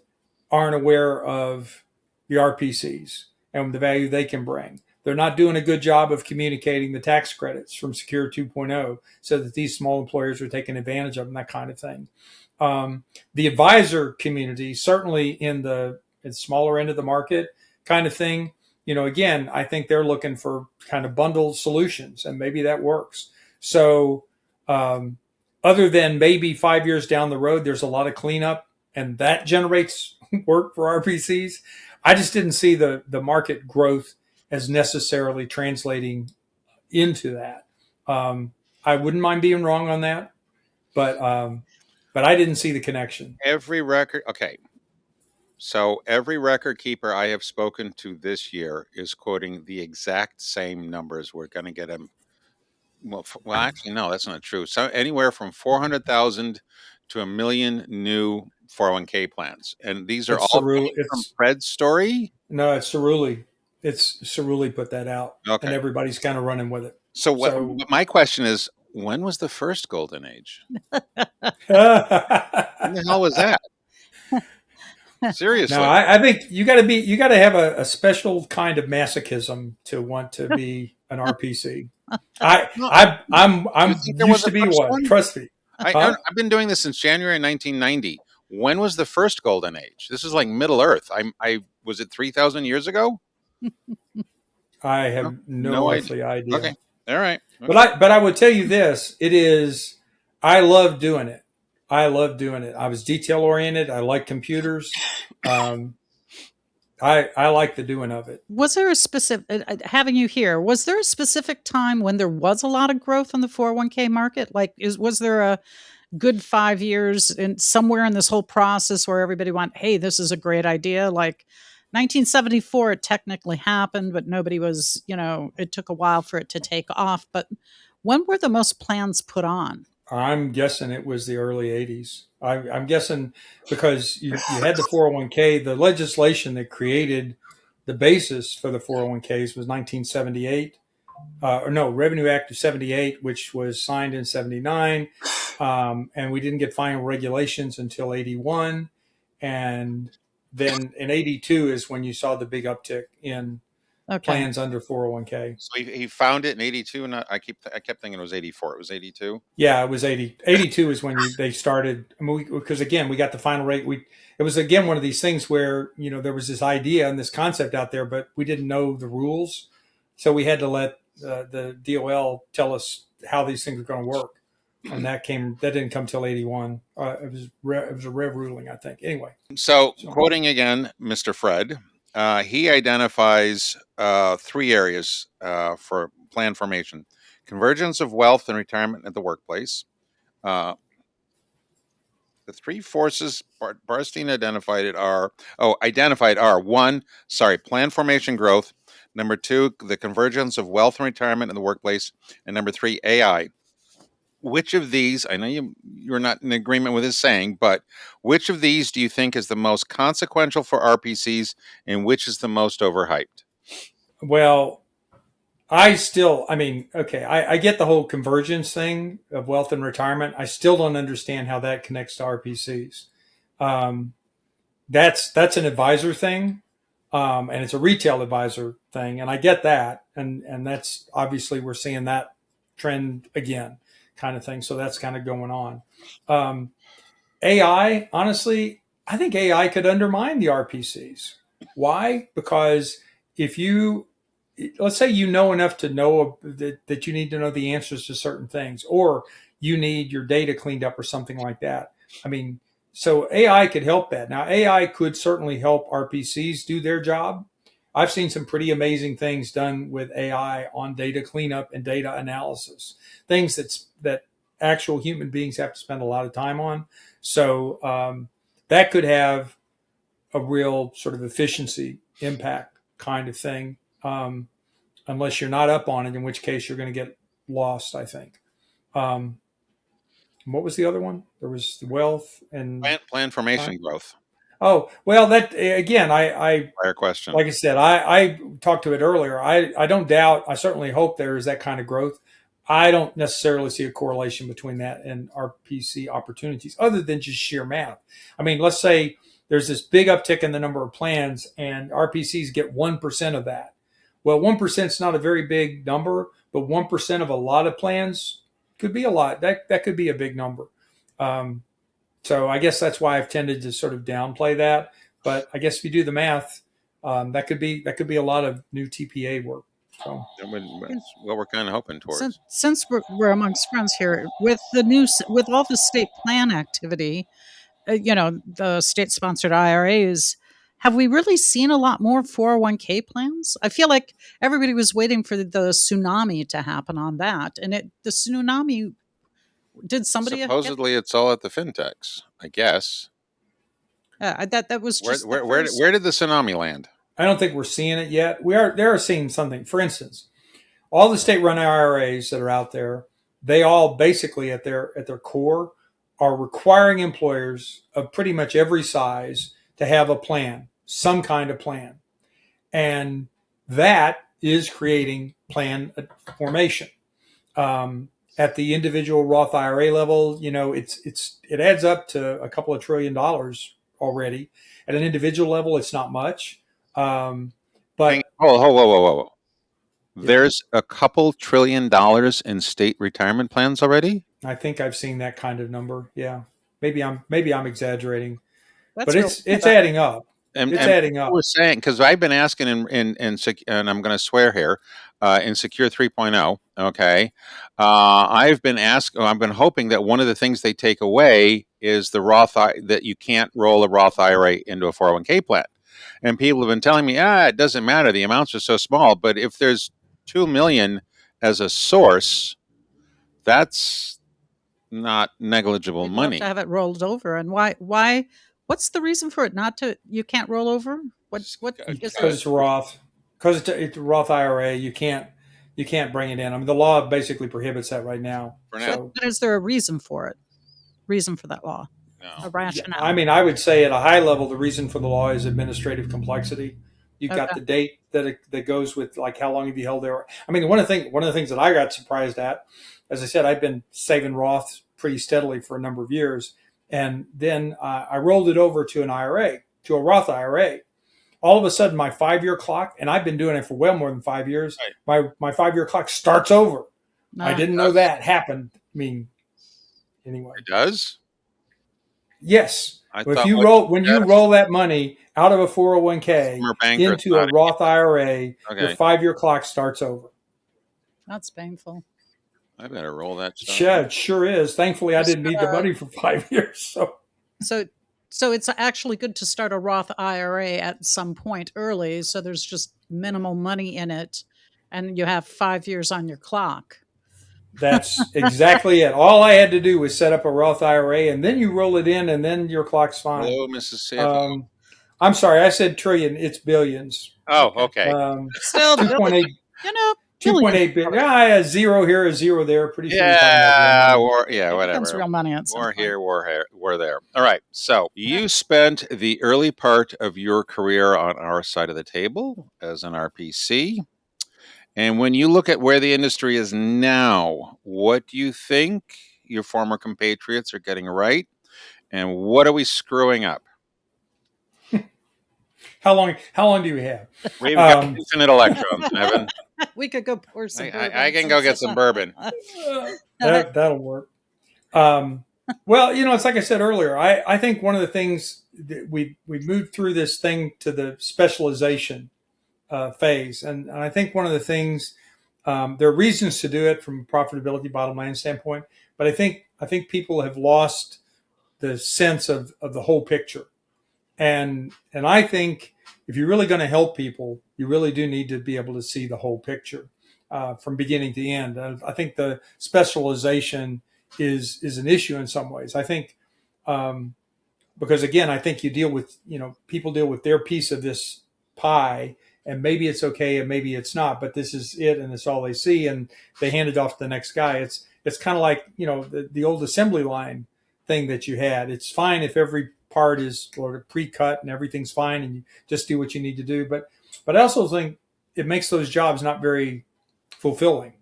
aren't aware of the RPCs and the value they can bring. They're not doing a good job of communicating the tax credits from Secure 2.0 so that these small employers are taking advantage of them, that kind of thing. The advisor community, certainly in the smaller end of the market kind of thing, again, I think they're looking for kind of bundled solutions, and maybe that works. So other than maybe 5 years down the road, there's a lot of cleanup, and that generates work for RPCs. I just didn't see the market growth as necessarily translating into that. I wouldn't mind being wrong on that, but I didn't see the connection. Every record keeper I have spoken to this year is quoting the exact same numbers. We're going to get them. Well, actually, no, that's not true. So anywhere from 400,000 to 1 million new 401k plans, and these are all from Fred's story. No, it's Cerulli. It's Cerulli put that out, and everybody's kind of running with it. So my question is, when was the first golden age? When the hell was that? Seriously. No, I think you got to have a special kind of masochism to want to be an RPC. I'm used to be one. Trust me. I've been doing this since January 1990. When was the first golden age? This is like Middle Earth. Was it 3,000 years ago? I have no idea. Okay. All right. Okay. But I would tell you this, I love doing it. I was detail oriented. I like computers. I like the doing of it. Was there a specific, having you here, was there a specific time when there was a lot of growth in the 401k market? Like, was there good 5 years and somewhere in this whole process where everybody went, hey, this is a great idea. Like 1974, it technically happened, but nobody was, it took a while for it to take off. But when were the most plans put on? I'm guessing it was the early 80s. I'm guessing because you had the 401k, the legislation that created the basis for the 401ks was 1978. Or no, Revenue Act of 78, which was signed in 79. And we didn't get final regulations until 81. And then in 82 is when you saw the big uptick in Okay. plans under 401k. So he found it in 82, and I kept thinking it was 84. It was 82. Yeah, it was 80. 82 is when they started. I mean, because again, we got the final rate. It was again one of these things where there was this idea and this concept out there, but we didn't know the rules, so we had to let the DOL tell us how these things were going to work, and that didn't come till 81. It was a Rev ruling, I think. Anyway, So quoting again, Mr. Fred, he identifies 3 areas for plan formation: convergence of wealth and retirement at the workplace. The 3 forces Barstein identified are 1, plan formation growth; number 2, the convergence of wealth and retirement in the workplace; and number 3, AI. Which of these, I know you're not in agreement with his saying, but which of these do you think is the most consequential for RPCs, and which is the most overhyped? well, I get the whole convergence thing of wealth and retirement. I still don't understand how that connects to RPCs. Um, that's an advisor thing, and it's a retail advisor thing, and I get that, and that's obviously we're seeing that trend again, kind of thing. So that's kind of going on. Um, AI, honestly, I think AI could undermine the RPCs. Why? Because if you, let's say you know enough to know that you need to know the answers to certain things, or you need your data cleaned up or something like that. I mean, so AI could help that. Now, AI could certainly help RPCs do their job. I've seen some pretty amazing things done with AI on data cleanup and data analysis, things that actual human beings have to spend a lot of time on. So that could have a real sort of efficiency impact kind of thing, unless you're not up on it, in which case you're going to get lost, I think. Um, what was the other one? There was wealth and Plan formation growth. oh, well, that again, I Prior question. like I said, I talked to it earlier. I don't doubt. I certainly hope there is that kind of growth. I don't necessarily see a correlation between that and RPC opportunities, other than just sheer math. I mean, let's say there's this big uptick in the number of plans, and RPCs get 1% of that. Well, 1% is not a very big number, but 1% of a lot of plans could be a lot. That could be a big number. Um, so I guess that's why I've tended to sort of downplay that. But I guess if you do the math, that could be a lot of new TPA work. So That's what we're kind of hoping towards. Since we're amongst friends here, with with all the state plan activity, the state sponsored IRAs, have we really seen a lot more 401k plans? I feel like everybody was waiting for the tsunami to happen on that. And the tsunami, did somebody Supposedly it's all at the fintechs, I guess. that was just where did the tsunami land? I don't think we're seeing it yet. They're seeing something. For instance, all the state-run IRAs that are out there, they all basically at their core are requiring employers of pretty much every size to have a plan, some kind of plan, and that is creating plan formation. At the individual Roth IRA level, it adds up to a couple of $1 trillion already. At an individual level, it's not much. But whoa. There's a couple $1 trillion in state retirement plans already. I think I've seen that kind of number. Yeah, maybe I'm exaggerating, That's but it's adding up. And adding up. We're saying, because I've been asking and I'm going to swear here, in Secure 3.0. Okay, I've been hoping that one of the things they take away is the that you can't roll a Roth IRA into a 401k plan. And people have been telling me, it doesn't matter. The amounts are so small. But if there's 2 million as a source, that's not negligible We'd love money. to have it rolled over. And why? What's the reason for it not to? You can't roll over. What is Because it? it's Roth. Because it's a Roth IRA, you can't bring it in. I mean, the law basically prohibits that right now. For now? So But is there a reason for it? Reason for that law? A No. yeah, rationale? I mean, I would say at a high level, the reason for the law is administrative complexity. You've got Okay. the date that goes with like how long have you held there. I mean, one of the things that I got surprised at, as I said, I've been saving Roth pretty steadily for a number of years, and then I rolled it over to an IRA, to a Roth IRA. All of a sudden, my 5 year clock, and I've been doing it for well more than 5 years. Right. My 5 year clock starts over. I No. didn't know that happened. I mean, anyway. It does? Yes. I If thought you what roll when you yes. roll that money out of a 401k Former banker into a thought Roth IRA, your Okay. 5 year clock starts over. That's painful. I better roll that stuff. Yeah, it sure is. Thankfully, I Just didn't need the money for 5 years. So it's actually good to start a Roth IRA at some point early. So there's just minimal money in it, and you have 5 years on your clock. That's exactly it. All I had to do was set up a Roth IRA, and then you roll it in, and then your clock's fine. Hello, Mrs. CFO. I'm sorry, I said trillion. It's billions. Oh, okay. Still, 2.8, you know, 2.8 billion. Yeah, a zero here, a zero there. Pretty sure. Yeah, You're it becomes whatever. real money at some War point. here, war there. All right. So you spent the early part of your career on our side of the table as an RPC. And when you look at where the industry is now, what do you think your former compatriots are getting right? And what are we screwing up? How long do you have? We've got infinite electrons, Nevin. We could go pour some bourbon. I can go get some bourbon. That'll work. Well, it's like I said earlier. I think one of the things that we moved through this thing to the specialization phase, and I think one of the things there are reasons to do it from a profitability bottom line standpoint, but I think people have lost the sense of the whole picture, and I think if you're really going to help people, you really do need to be able to see the whole picture from beginning to end. I think the specialization is an issue in some ways. I think because again, I think you deal with people deal with their piece of this pie, and maybe it's okay and maybe it's not, but this is it and it's all they see, and they hand it off to the next guy. It's kind of like the old assembly line thing that you had. It's fine if every part is sort of pre-cut and everything's fine and you just do what you need to do, but I also think it makes those jobs not very fulfilling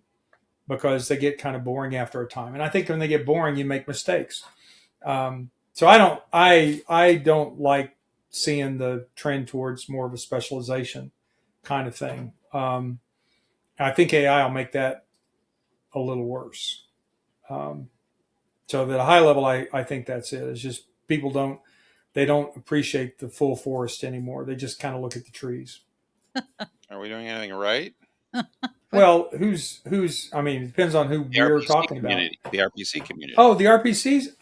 because they get kind of boring after a time. And I think when they get boring, you make mistakes. So I don't like seeing the trend towards more of a specialization kind of thing. I think AI will make that a little worse. So at a high level, I think that's it. It's just people don't appreciate the full forest anymore. They just kind of look at the trees. Are we doing anything right? Well, who's? I mean, it depends on who The we're RPC talking about. community. The RPC community. Oh, the RPCs.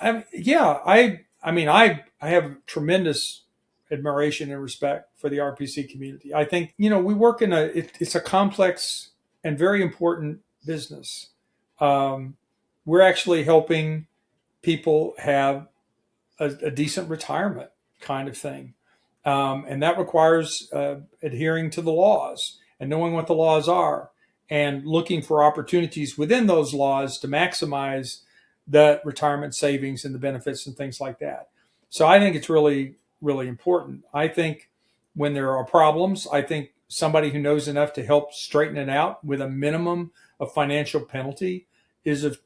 I have tremendous admiration and respect for the RPC community. I think we work in it's a complex and very important business. We're actually helping people have a decent retirement kind of thing, and that requires adhering to the laws and knowing what the laws are and looking for opportunities within those laws to maximize the retirement savings and the benefits and things like that. So I think it's really, really important. I think when there are problems, I think somebody who knows enough to help straighten it out with a minimum of financial penalty is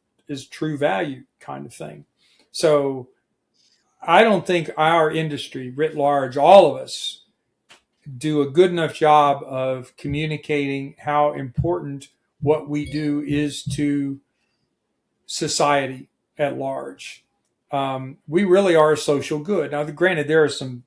true value kind of thing. So I don't think our industry writ large, all of us, do a good enough job of communicating how important what we do is to society at large. We really are a social good. Now, granted, there are some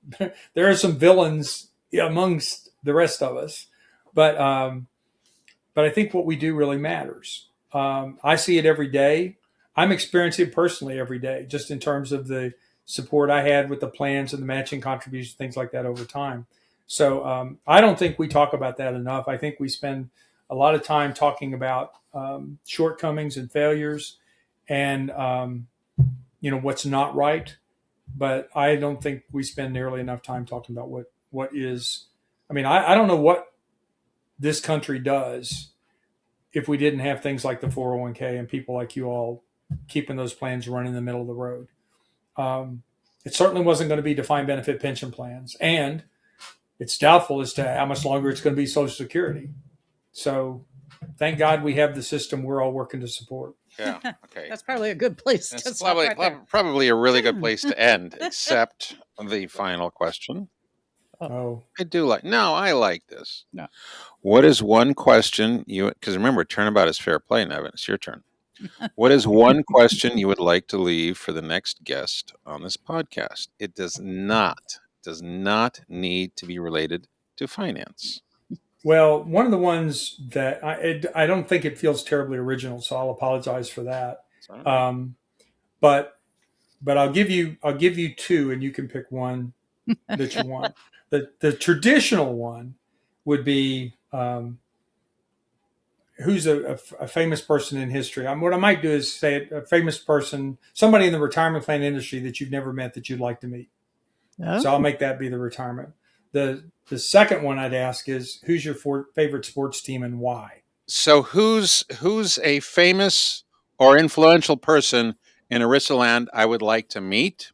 villains amongst the rest of us, but I think what we do really matters. I see it every day. I'm experiencing it personally every day, just in terms of the support I had with the plans and the matching contributions, things like that over time. So I don't think we talk about that enough. I think we spend a lot of time talking about shortcomings and failures, and what's not right. But I don't think we spend nearly enough time talking about what is. I mean, I don't know what this country does if we didn't have things like the 401k and people like you all keeping those plans running in the middle of the road. It certainly wasn't going to be defined benefit pension plans, and it's doubtful as to how much longer it's going to be Social Security. So thank God we have the system we're all working to support. Yeah. Okay. That's probably a good place to That's stop right there. probably a really good place to end, except the final question. Oh, I like this. No. What is one question because remember, turnabout is fair play, Nevin. It's your turn. What is one question you would like to leave for the next guest on this podcast? It does not need to be related to finance. well, one of the ones that I don't think it feels terribly original, so I'll apologize for that. Sorry. But I'll give you two, and you can pick one that you want. The traditional one would be who's a famous person in history. What I might do is say a famous person, somebody in the retirement plan industry that you've never met that you'd like to meet. Oh. So I'll make that be the retirement. The second one I'd ask is who's your favorite sports team and why? So who's a famous or influential person in Aristoland I would like to meet?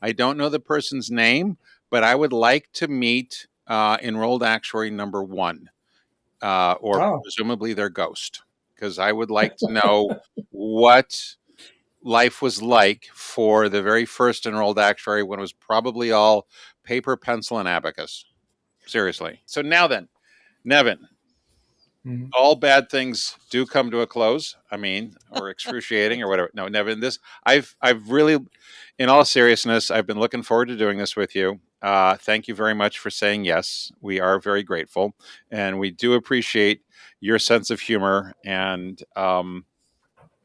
I don't know the person's name, but I would like to meet enrolled actuary number 1, or presumably their ghost, because I would like to know what life was like for the very first enrolled actuary when it was probably all paper, pencil, and abacus. Seriously. So now then, Nevin, all bad things do come to a close. I mean, or excruciating or whatever. No, Nevin, I've really, in all seriousness, I've been looking forward to doing this with you. Thank you very much for saying yes. We are very grateful, and we do appreciate your sense of humor and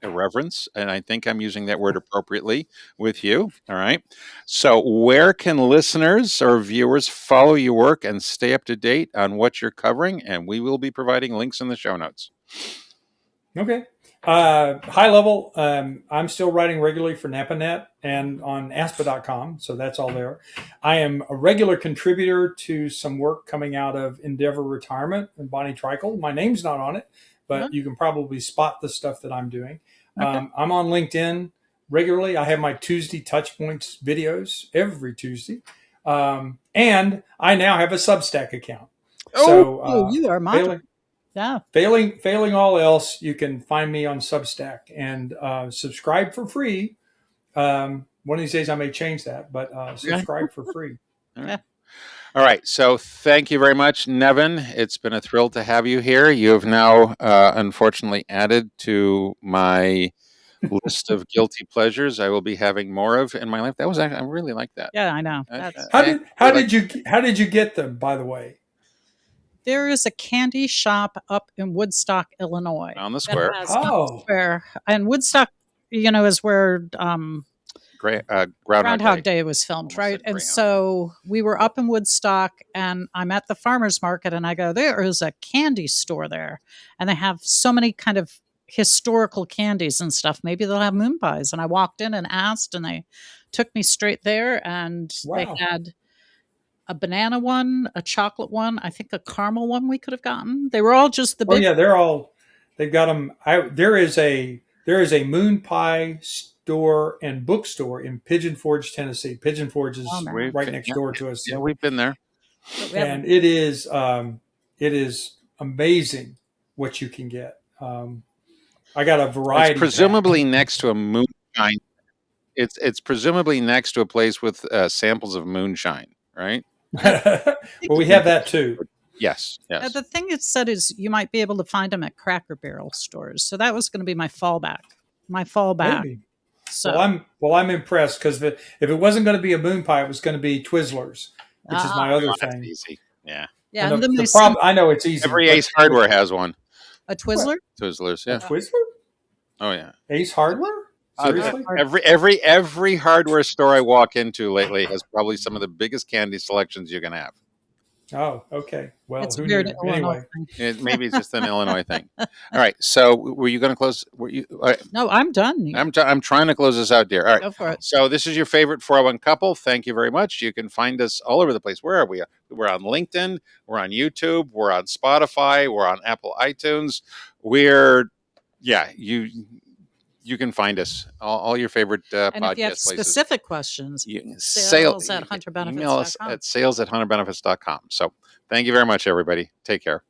irreverence. And I think I'm using that word appropriately with you. All right. So where can listeners or viewers follow your work and stay up to date on what you're covering? And we will be providing links in the show notes. Okay. High level, I'm still writing regularly for NapaNet and on aspa.com, so that's all there. I am a regular contributor to some work coming out of Endeavor Retirement and Bonnie Trickle. My name's not on it, but you can probably spot the stuff that I'm doing. Okay. I'm on LinkedIn regularly. I have my Tuesday Touch Points videos every Tuesday. And I now have a Substack account. You are mine. Yeah. Failing all else, you can find me on Substack and subscribe for free. One of these days I may change that, but subscribe for free. All right. So thank you very much, Nevin. It's been a thrill to have you here. You have now, unfortunately, added to my list of guilty pleasures I will be having more of in my life. That was I really like that. Yeah, I know. How did you get them, by the way? There is a candy shop up in Woodstock, Illinois. On the square. Square. And Woodstock, is where Groundhog Day was filmed, right? And so we were up in Woodstock, and I'm at the farmer's market, and I go, there is a candy store there. And they have so many kind of historical candies and stuff. Maybe they'll have moon pies. And I walked in and asked, and they took me straight there, and they had a banana one, a chocolate one, I think a caramel one we could have gotten. They were all just the big. Oh yeah, they've got them. There is a moon pie store and bookstore in Pigeon Forge, Tennessee. Pigeon Forge is right next door to us. Yeah, we've been there, and it is amazing what you can get. I got a variety. It's presumably next to a moonshine. It's presumably next to a place with samples of moonshine, right? Well, we have that too. Yes. The thing it said is you might be able to find them at Cracker Barrel stores. So that was going to be my fallback. Maybe. So I'm impressed because if it wasn't going to be a moon pie, it was going to be Twizzlers, which is my other thing. Easy. Yeah. Yeah. And the problem, I know it's easy. Every Ace Hardware has one. A Twizzler? Twizzlers. Yeah. A Twizzler? Oh yeah. Ace Hardware? Seriously? Every hardware store I walk into lately has probably some of the biggest candy selections you can have. Oh, okay. Well, It's a who weird knew? Illinois Anyway, thing. Maybe it's just an Illinois thing. All right. So were you going to close? Were you? No, I'm done. I'm trying to close this out, dear. All right. Go for it. So this is your favorite 401 couple. Thank you very much. You can find us all over the place. Where are we? We're on LinkedIn. We're on YouTube. We're on Spotify. We're on Apple iTunes. You can find us all your favorite And if you have podcast places. specific questions, Sales at email us hunterbenefits.com. at sales@hunterbenefits.com. So thank you very much, everybody. Take care.